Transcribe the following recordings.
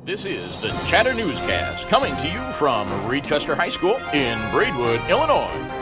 This is the Chatter Newscast, coming to you from Reed Custer High School in Braidwood, Illinois.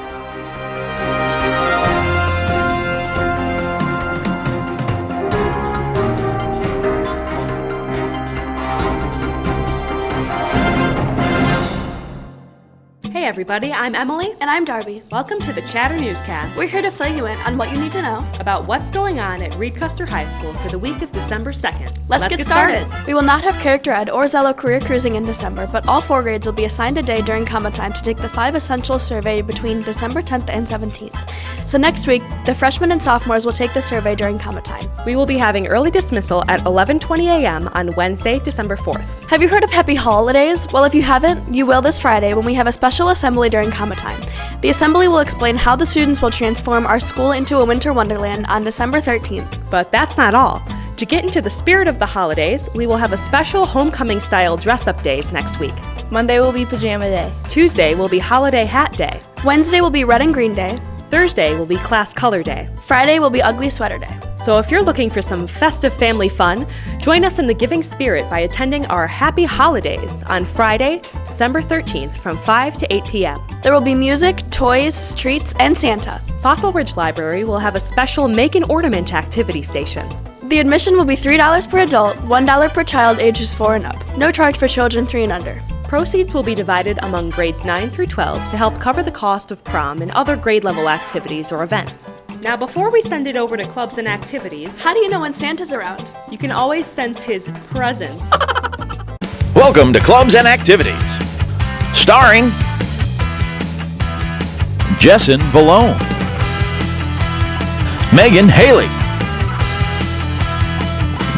Hey everybody, I'm Emily. And I'm Darby. Welcome to the Chatter Newscast. We're here to fill you in on what you need to know about what's going on at Reed Custer High School for the week of December 2nd. Let's get started. We will not have Character Ed or Zello Career Cruising in December, but all 4 grades will be assigned a day during comma time to take the 5 Essentials survey between December 10th and 17th. So next week, the freshmen and sophomores will take the survey during comma time. We will be having early dismissal at 11:20 a.m. on Wednesday, December 4th. Have you heard of Happy Holidays? Well, if you haven't, you will this Friday when we have a special assembly during comma time. The assembly will explain how the students will transform our school into a winter wonderland on December 13th. But that's not all. To get into the spirit of the holidays, we will have a special homecoming-style dress-up days next week. Monday will be Pajama Day. Tuesday will be Holiday Hat Day. Wednesday will be Red and Green Day. Thursday will be Class Color Day. Friday will be Ugly Sweater Day. So if you're looking for some festive family fun, join us in the giving spirit by attending our Happy Holidays on Friday, December 13th from 5 to 8 p.m. There will be music, toys, treats, and Santa. Fossil Ridge Library will have a special Make an Ornament activity station. The admission will be $3 per adult, $1 per child ages 4 and up. No charge for children 3 and under. Proceeds will be divided among grades 9 through 12 to help cover the cost of prom and other grade level activities or events. Now, before we send it over to clubs and activities, how do you know when Santa's around? You can always sense his presence. Welcome to Clubs and Activities, starring Jessin Vallone, Megan Haley,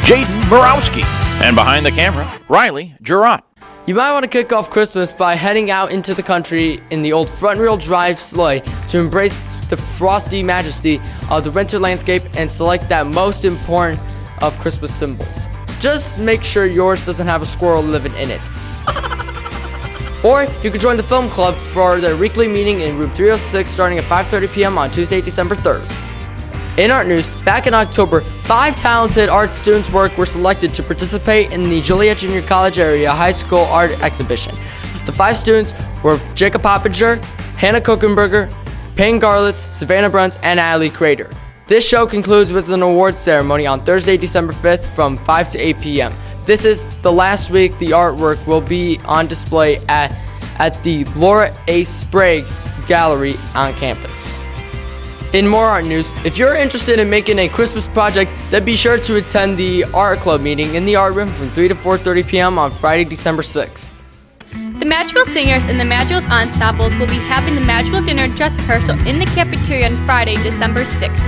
Jaden Borowski, and behind the camera, Riley Girotte. You might want to kick off Christmas by heading out into the country in the old front-wheel drive sleigh to embrace the frosty majesty of the winter landscape and select that most important of Christmas symbols. Just make sure yours doesn't have a squirrel living in it. Or you could join the film club for their weekly meeting in room 306 starting at 5:30 p.m. on Tuesday, December 3rd. In art news, back in October, 5 talented art students' work were selected to participate in the Joliet Junior College Area High School Art Exhibition. The 5 students were Jacob Poppinger, Hannah Kokenberger, Payne Garlitz, Savannah Bruns, and Allie Crater. This show concludes with an awards ceremony on Thursday, December 5th from 5 to 8 p.m. This is the last week the artwork will be on display at the Laura A. Sprague Gallery on campus. In more art news, if you're interested in making a Christmas project, then be sure to attend the art club meeting in the art room from 3 to 4:30 p.m. on Friday, December 6th. The Magical Singers and the Magical Ensembles will be having the Magical Dinner dress rehearsal in the cafeteria on Friday, December 6th.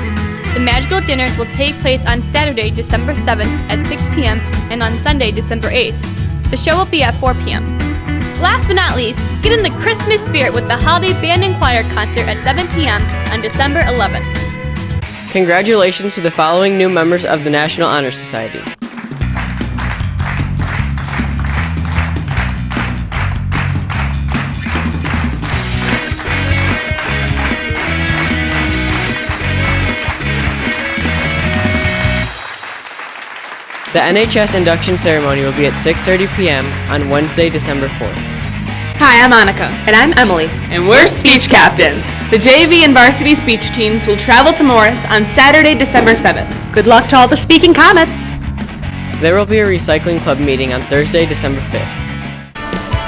The Magical Dinners will take place on Saturday, December 7th at 6 p.m. and on Sunday, December 8th. The show will be at 4 p.m. Last but not least, get in the Christmas spirit with the Holiday Band and Choir concert at 7 p.m. on December 11th. Congratulations to the following new members of the National Honor Society. The NHS induction ceremony will be at 6:30 p.m. on Wednesday, December 4th. Hi, I'm Annika. And I'm Emily. And we're speech captains. The JV and varsity speech teams will travel to Morris on Saturday, December 7th. Good luck to all the speaking comets. There will be a recycling club meeting on Thursday, December 5th.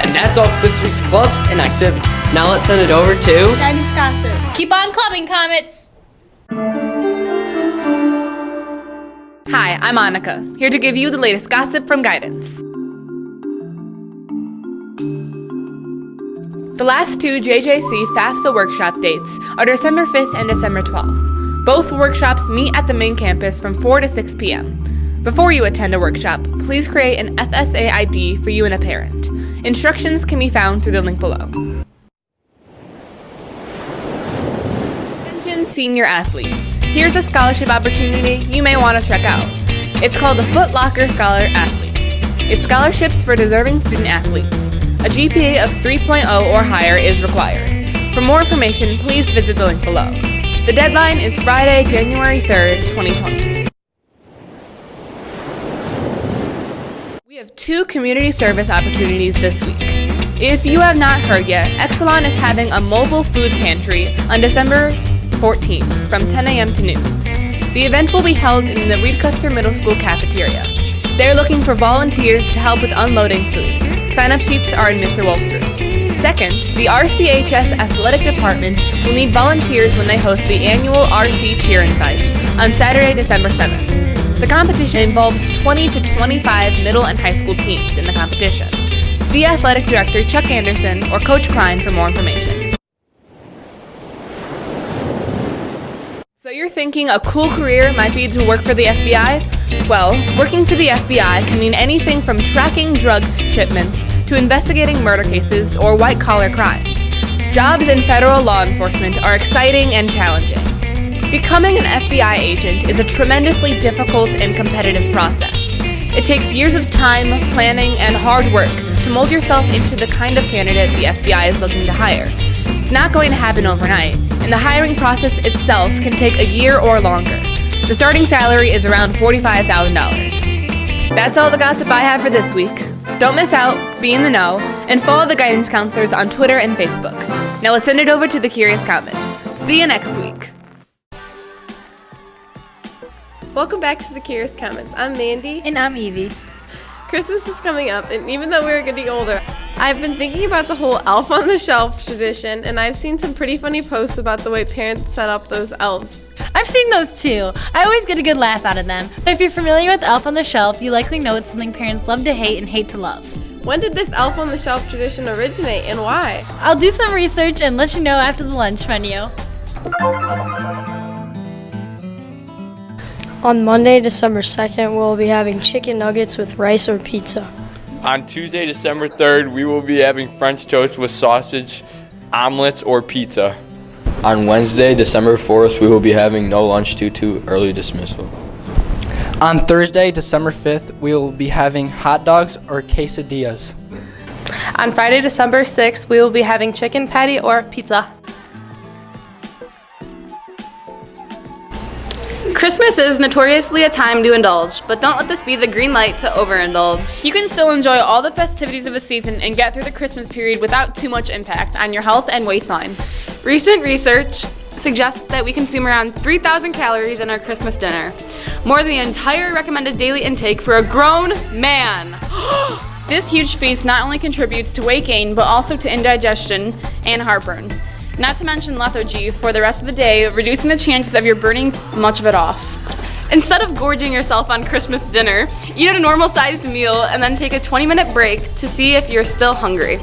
And that's all for this week's clubs and activities. Now let's send it over to Guidance Gossip. Keep on clubbing, comets! Hi, I'm Annika, here to give you the latest gossip from Guidance. The last 2 JJC FAFSA workshop dates are December 5th and December 12th. Both workshops meet at the main campus from 4 to 6 p.m. Before you attend a workshop, please create an FSA ID for you and a parent. Instructions can be found through the link below. Attention senior athletes. Here's a scholarship opportunity you may want to check out. It's called the Foot Locker Scholar Athletes. It's scholarships for deserving student athletes. A GPA of 3.0 or higher is required. For more information, please visit the link below. The deadline is Friday, January 3rd, 2020. We have 2 community service opportunities this week. If you have not heard yet, Exelon is having a mobile food pantry on December 14th from 10 a.m. to noon. The event will be held in the Reedcuster Middle School cafeteria. They're looking for volunteers to help with unloading food. Sign-up sheets are in Mr. Wolf's room. Second, the RCHS Athletic Department will need volunteers when they host the annual RC Cheer-In Fight on Saturday, December 7th. The competition involves 20 to 25 middle and high school teams in the competition. See Athletic Director Chuck Anderson or Coach Klein for more information. So you're thinking a cool career might be to work for the FBI? Well, working for the FBI can mean anything from tracking drugs shipments to investigating murder cases or white-collar crimes. Jobs in federal law enforcement are exciting and challenging. Becoming an FBI agent is a tremendously difficult and competitive process. It takes years of time, planning, and hard work to mold yourself into the kind of candidate the FBI is looking to hire. It's not going to happen overnight, and the hiring process itself can take a year or longer. The starting salary is around $45,000. That's all the gossip I have for this week. Don't miss out, be in the know, and follow the guidance counselors on Twitter and Facebook. Now let's send it over to the Curious Comments. See you next week. Welcome back to the Curious Comments. I'm Mandy. And I'm Evie. Christmas is coming up, and even though we're getting older, I've been thinking about the whole elf on the shelf tradition, and I've seen some pretty funny posts about the way parents set up those elves. I've seen those too. I always get a good laugh out of them. But if you're familiar with Elf on the Shelf, you likely know it's something parents love to hate and hate to love. When did this elf on the shelf tradition originate, and why? I'll do some research and let you know after the lunch menu. On Monday, December 2nd, we'll be having chicken nuggets with rice or pizza. On Tuesday, December 3rd, we will be having French toast with sausage, omelets, or pizza. On Wednesday, December 4th, we will be having no lunch due to early dismissal. On Thursday, December 5th, we will be having hot dogs or quesadillas. On Friday, December 6th, we will be having chicken patty or pizza. Christmas is notoriously a time to indulge, but don't let this be the green light to overindulge. You can still enjoy all the festivities of the season and get through the Christmas period without too much impact on your health and waistline. Recent research suggests that we consume around 3,000 calories in our Christmas dinner, more than the entire recommended daily intake for a grown man. This huge feast not only contributes to weight gain, but also to indigestion and heartburn. Not to mention lethargy for the rest of the day, reducing the chances of your burning much of it off. Instead of gorging yourself on Christmas dinner, eat a normal-sized meal and then take a 20-minute break to see if you're still hungry.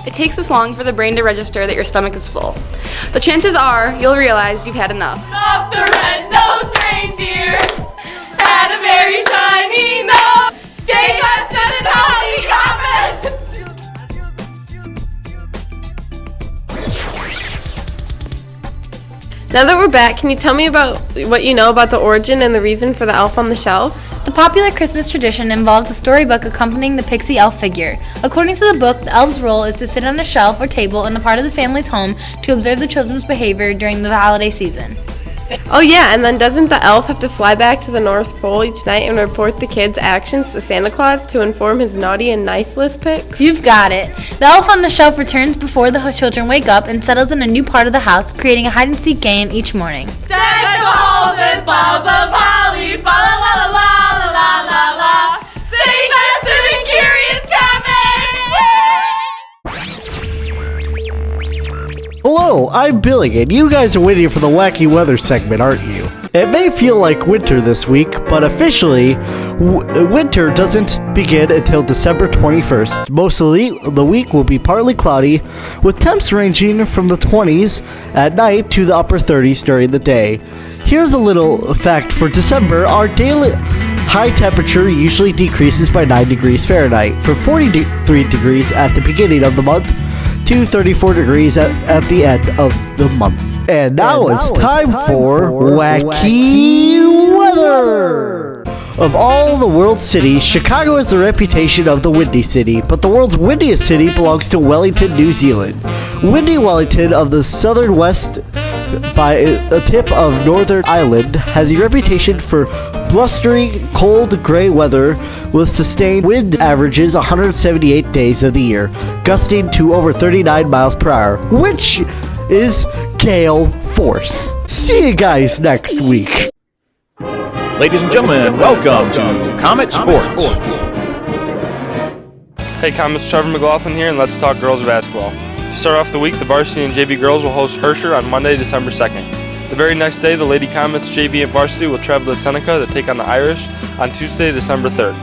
It takes this long for the brain to register that your stomach is full. The chances are you'll realize you've had enough. Stop the red-nosed reindeer had a very shiny nose. Stay faster than Holly Commons. Now that we're back, can you tell me about what you know about the origin and the reason for the elf on the shelf? The popular Christmas tradition involves a storybook accompanying the pixie elf figure. According to the book, the elf's role is to sit on a shelf or table in a part of the family's home to observe the children's behavior during the holiday season. Oh yeah, and then doesn't the elf have to fly back to the North Pole each night and report the kids' actions to Santa Claus to inform his naughty and nice list picks? You've got it. The elf on the shelf returns before the children wake up and settles in a new part of the house, creating a hide-and-seek game each morning. Deck the halls with balls of holly, fa la la la la la la la. Sing faster than Curious Comments! Hello, I'm Billy, and you guys are waiting for the wacky weather segment, aren't you? It may feel like winter this week, but officially, winter doesn't begin until December 21st. Most of the week will be partly cloudy, with temps ranging from the 20s at night to the upper 30s during the day. Here's a little fact for December. Our daily high temperature usually decreases by 9 degrees Fahrenheit, from 43 degrees at the beginning of the month to 34 degrees at the end of the month. And now it's time for Wacky Weather! Of all the world's cities, Chicago has the reputation of the Windy City, but the world's windiest city belongs to Wellington, New Zealand. Windy Wellington of the southern west by a tip of Northern Ireland, has a reputation for blustering, cold, gray weather with sustained wind averages 178 days of the year, gusting to over 39 miles per hour, which is gale force. See you guys next week. Ladies and gentlemen, welcome to Comet Sports. Hey Comets, Trevor McLaughlin here, and let's talk girls basketball. To start off the week, the varsity and JV girls will host Herscher on Monday, December 2nd. The very next day, the Lady Comets JV and varsity will travel to Seneca to take on the Irish on Tuesday, December 3rd.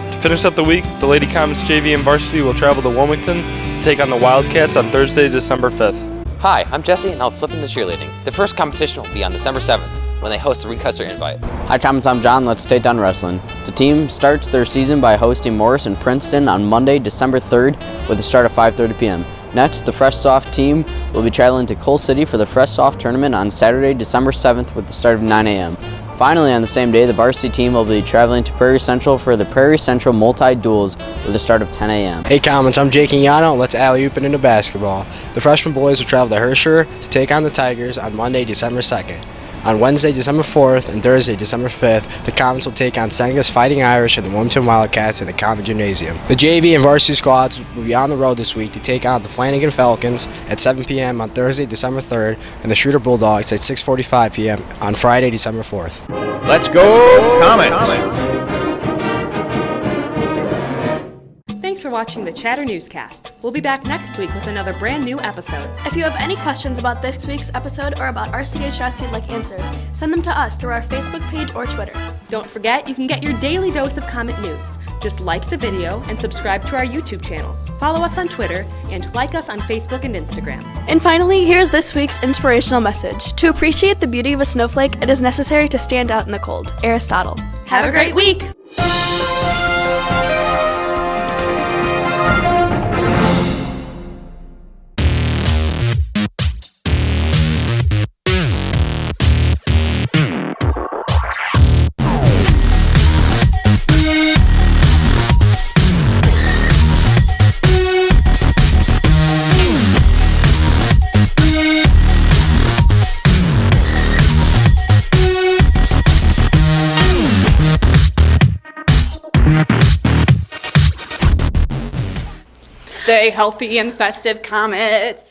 To finish up the week, the Lady Comets JV and varsity will travel to Wilmington to take on the Wildcats on Thursday, December 5th. Hi, I'm Jesse, and I'll slip into cheerleading. The first competition will be on December 7th, when they host the Reed Custer Invite. Hi Comets, I'm John. Let's take down wrestling. The team starts their season by hosting Morris and Princeton on Monday, December 3rd with a start at 5:30 p.m. Next, the Fresh Soft team will be traveling to Coal City for the Fresh Soft tournament on Saturday, December 7th with the start of 9 a.m. Finally, on the same day, the varsity team will be traveling to Prairie Central for the Prairie Central Multi-Duels with a start of 10 a.m. Hey Comets, I'm Jake Iano, and let's alley-oop it into basketball. The freshman boys will travel to Herscher to take on the Tigers on Monday, December 2nd. On Wednesday, December 4th and Thursday, December 5th, the Comets will take on Seneca's Fighting Irish and the Wilmington Wildcats in the Comet Gymnasium. The JV and varsity squads will be on the road this week to take on the Flanagan Falcons at 7 p.m. on Thursday, December 3rd, and the Schroeder Bulldogs at 6:45 p.m. on Friday, December 4th. Let's go, Comet! Thanks for watching the Chatter Newscast. We'll be back next week with another brand new episode. If you have any questions about this week's episode or about RCHS you'd like answered, send them to us through our Facebook page or Twitter. Don't forget, you can get your daily dose of Comet news. Just like the video and subscribe to our YouTube channel. Follow us on Twitter and like us on Facebook and Instagram. And finally, here's this week's inspirational message. To appreciate the beauty of a snowflake, it is necessary to stand out in the cold. Aristotle. Have a great week! Stay healthy and festive, Comets.